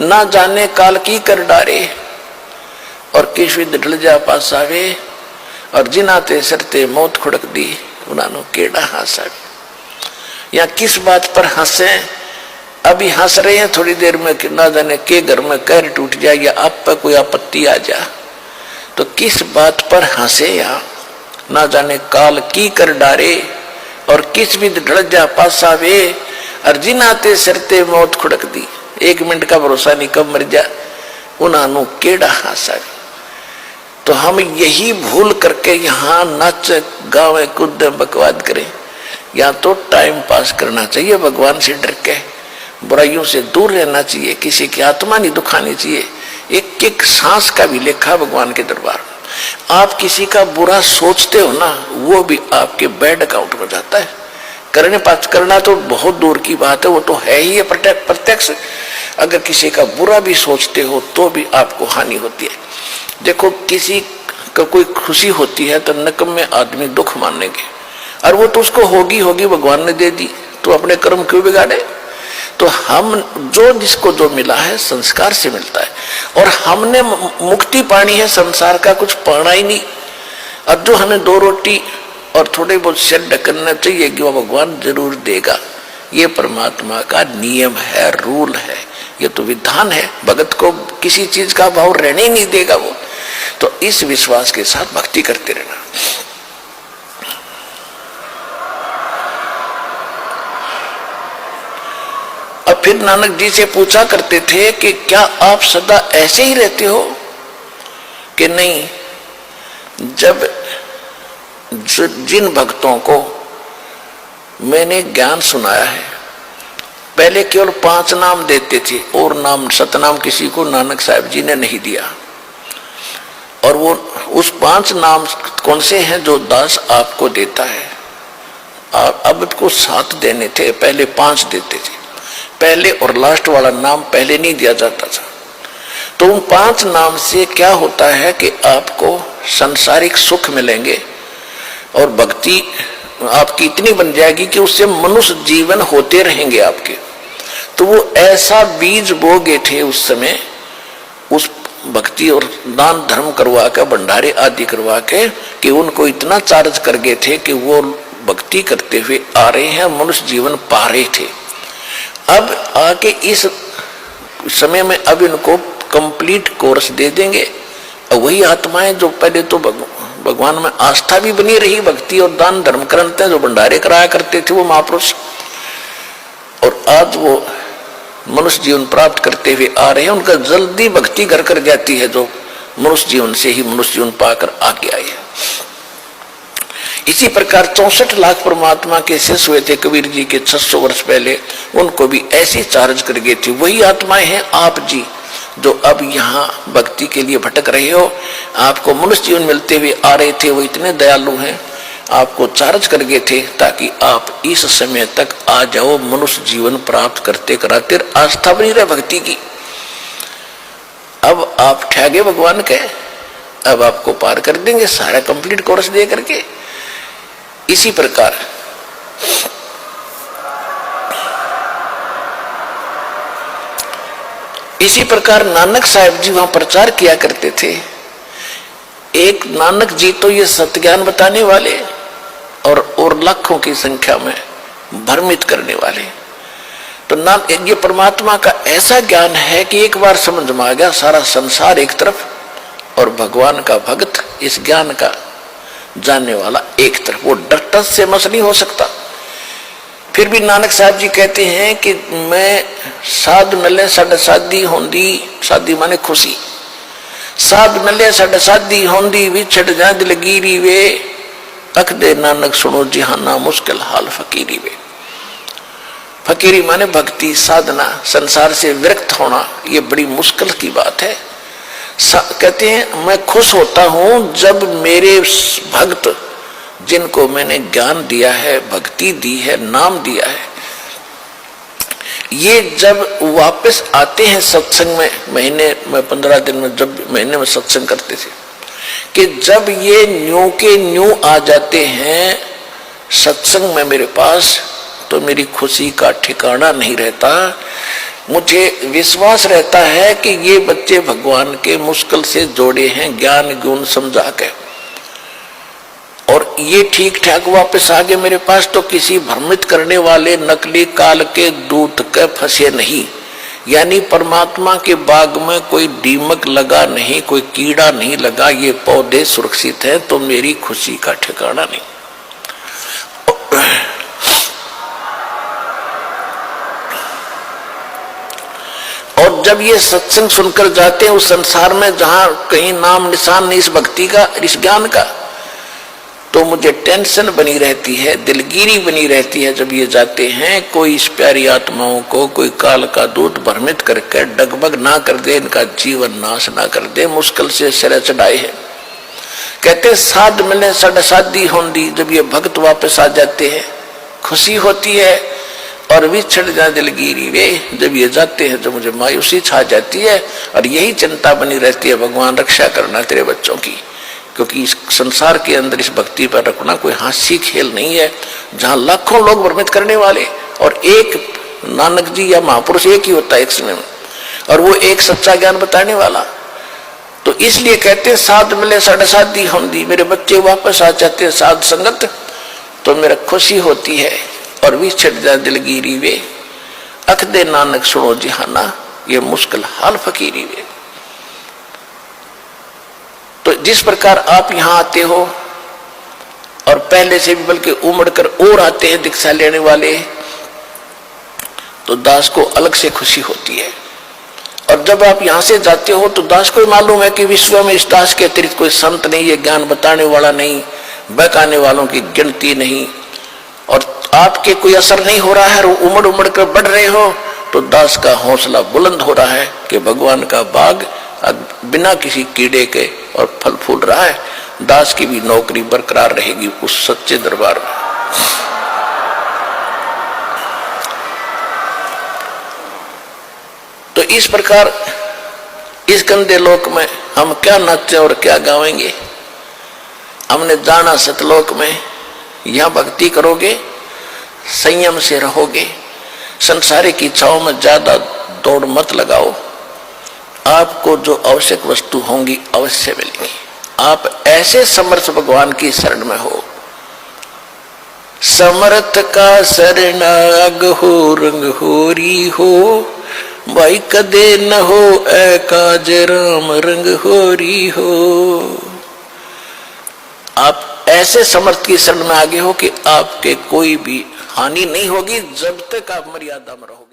ना जाने काल की कर डारे और किस विद ढल जा पास आवे और जिनाते सरते मौत खुड़क दी उन्होंने केड़ा हंसावे। या किस बात पर हंसे, अभी हंस रहे हैं, थोड़ी देर में ना जाने के घर में कहर टूट जाए या आप पर कोई आपत्ति आ जा, तो किस बात पर हंसे या ना जाने काल की कर डारे और किस विद ढल जा पास आवे और जिनाते सरते मौत खुड़क दी। 1 मिनट का भरोसा नहीं कब मर जा, उन्होंने केड़ा हंसावे। तो हम यही भूल करके यहाँ नाच गावे कूद बकवाद करें, या तो टाइम पास करना चाहिए, भगवान से डर के बुराइयों से दूर रहना चाहिए, किसी की आत्मा नहीं दुखानी चाहिए। एक एक सांस का भी लेखा भगवान के दरबार में। आप किसी का बुरा सोचते हो ना, वो भी आपके बैड अकाउंट में जाता है। करने पास करना तो बहुत दूर की बात है, वो तो है ही प्रत्यक्ष। अगर किसी का बुरा भी सोचते हो तो भी आपको हानि होती है। देखो किसी का कोई खुशी होती है तो नकम्मे आदमी दुख मानेंगे, और वो तो उसको होगी भगवान ने दे दी, तो अपने कर्म क्यों बिगाड़े। तो हम जो जिसको जो मिला है संस्कार से मिलता है, और हमने मुक्ति पानी है, संसार का कुछ पाना ही नहीं। और जो हमें 2 रोटी और थोड़े बहुत सिर ढकना चाहिए कि वो भगवान जरूर देगा, ये परमात्मा का नियम है, रूल है, ये तो विधान है। भगत को किसी चीज का भाव रहने ही नहीं देगा वो। तो इस विश्वास के साथ भक्ति करते रहना। अब फिर नानक जी से पूछा करते थे कि क्या आप सदा ऐसे ही रहते हो कि नहीं। जब जिन भक्तों को मैंने ज्ञान सुनाया है, पहले केवल 5 नाम देते थे, और नाम सतनाम किसी को नानक साहब जी ने नहीं दिया। और वो उस 5 नाम कौन से हैं जो दास आपको देता है। अब को 7 देने थे, पहले 5 देते थे। पहले और लास्ट वाला नाम पहले नहीं दिया जाता था। तो उन 5 नाम से क्या होता है कि आपको सांसारिक सुख मिलेंगे, और भक्ति आपकी इतनी बन जाएगी कि उससे मनुष्य जीवन होते रहेंगे आपके। तो वो ऐसा बीज बोगे थे उस समय, उस भक्ति और दान धर्म करवा के, भंडारे आदि करवा के, कि उनको इतना चार्ज कर गए थे कि वो भक्ति करते हुए आ रहे हैं, मनुष्य जीवन पा रहे थे। अब आके इस समय में अब इनको कंप्लीट कोर्स दे देंगे। वही आत्माएं जो पहले तो भगवान में आस्था भी बनी रही, भक्ति और दान धर्म करते हैं, जो भंडारे कराया करते थे वो महापुरुष, और आज वो मनुष्य जीवन प्राप्त करते हुए आ रहे हैं, उनका जल्दी भक्ति घर कर जाती है, जो मनुष्य जीवन से ही मनुष्य जीवन पाकर आगे आए हैं। इसी प्रकार 64 लाख परमात्मा के शिष्य हुए थे कबीर जी के 600 वर्ष पहले, उनको भी ऐसी चार्ज कर गए थे। वही आत्माएं हैं आप जी, जो अब यहाँ भक्ति के लिए भटक रहे हो। आपको मनुष्य जीवन मिलते हुए आ रहे थे, वो इतने दयालु हैं, आपको चार्ज कर गए थे ताकि आप इस समय तक आ जाओ, मनुष्य जीवन प्राप्त करते कराते आस्था बनी रहे भक्ति की। अब आप ठहगे भगवान के, अब आपको पार कर देंगे सारा कंप्लीट कोर्स दे करके। इसी प्रकार नानक साहब जी वहां प्रचार किया करते थे। एक नानक जी तो ये सत्य ज्ञान बताने वाले, और लाखों की संख्या में भ्रमित करने वाले। तो ये परमात्मा का ऐसा ज्ञान है कि एक बार समझ में आ गया, सारा संसार एक तरफ और भगवान का भक्त इस ज्ञान का जानने वाला एक तरफ। वो डर से मस नहीं हो सकता। फिर भी नानक साहब जी कहते हैं कि मैं साध मिले साढ़े शादी होंदी, शादी माने खुशी, साध मिले साढ़े शादी होंदी, विछड़ जा दिल गिरी वे, अख दे नानक सुनो जिहाना मुश्किल हाल फकीरी वे। फकीरी माने भक्ति साधना, संसार से विरक्त होना, ये बड़ी मुश्किल की बात है। कहते हैं मैं खुश होता हूं जब मेरे भक्त, जिनको मैंने ज्ञान दिया है, भक्ति दी है, नाम दिया है, ये जब वापस आते हैं सत्संग में, महीने में 15 दिन में, जब महीने में सत्संग करते थे, कि जब ये न्यू के न्यू आ जाते हैं सत्संग में मेरे पास, तो मेरी खुशी का ठिकाना नहीं रहता। मुझे विश्वास रहता है कि ये बच्चे भगवान के मुश्किल से जोड़े हैं ज्ञान गुण समझा के, और ये ठीक ठाक वापस आ गए मेरे पास, तो किसी भ्रमित करने वाले नकली काल के दूत के फंसे नहीं। यानी परमात्मा के बाग में कोई दीमक लगा नहीं, कोई कीड़ा नहीं लगा, ये पौधे सुरक्षित हैं, तो मेरी खुशी का ठिकाना नहीं। और जब ये सत्संग सुनकर जाते हैं उस संसार में जहां कहीं नाम निशान नहीं इस भक्ति का, इस ज्ञान का, तो मुझे टेंशन बनी रहती है, दिलगिरी बनी रहती है। जब ये जाते हैं कोई इस प्यारी आत्माओं को कोई काल का दूत भ्रमित करके डगमग ना कर दे, इनका जीवन नाश ना कर दे, मुश्किल से सिर चढ़ाए हैं। कहते साध मिले सड़ शादी होंदी, जब ये भक्त वापस आ जाते हैं खुशी होती है, और विछड़ जा दिलगिरी वे, जब ये जाते हैं तो मुझे मायूसी छा जाती है, और यही चिंता बनी रहती है भगवान रक्षा करना तेरे बच्चों की, क्योंकि इस संसार के अंदर इस भक्ति पर रखना कोई हास्य खेल नहीं है, जहां लाखों लोग भ्रमित करने वाले और एक नानक जी या महापुरुष एक ही होता है एक समय में, और वो एक सच्चा ज्ञान बताने वाला। तो इसलिए कहते हैं साध मिले सड़ शादी होंदी, मेरे बच्चे वापस आ जाते हैं साध संगत, तो मेरा खुशी होती है, और विछड़ जा दिलगिरी वे, अख दे नानक सुनो जिहाना, ये मुश्किल हाल फकीरी वे। तो जिस प्रकार आप यहां आते हो, और पहले से भी बल्कि उमड़ कर और आते हैं दीक्षा लेने वाले, तो दास को अलग से खुशी होती है। और जब आप यहां से जाते हो तो दास को मालूम है कि विश्व में इस दास के अतिरिक्त कोई संत नहीं, ये ज्ञान बताने वाला नहीं, बहकाने वालों की गिनती नहीं, और आपके कोई असर नहीं हो रहा है, उमड़ उमड़ कर बढ़ रहे हो, तो दास का हौसला बुलंद हो रहा है कि भगवान का बाग बिना किसी कीड़े के और फल फूल रहा है, दास की भी नौकरी बरकरार रहेगी उस सच्चे दरबार में। तो इस प्रकार इस गंदे लोक में हम क्या नाचे और क्या गावेंगे। हमने जाना सतलोक में, यहां भक्ति करोगे, संयम से रहोगे, संसारिक इच्छाओं में ज्यादा दौड़ मत लगाओ, आपको जो आवश्यक वस्तु होंगी अवश्य मिलेगी। आप ऐसे समर्थ भगवान की शरण में हो, समर्थ का शरणाग हो, रंग होरी हो, भाई कदे न हो ऐ काज राम, रंग होरी हो। आप ऐसे समर्थ की शरण में आगे हो कि आपके कोई भी हानि नहीं होगी जब तक आप मर्यादा में रहोगे।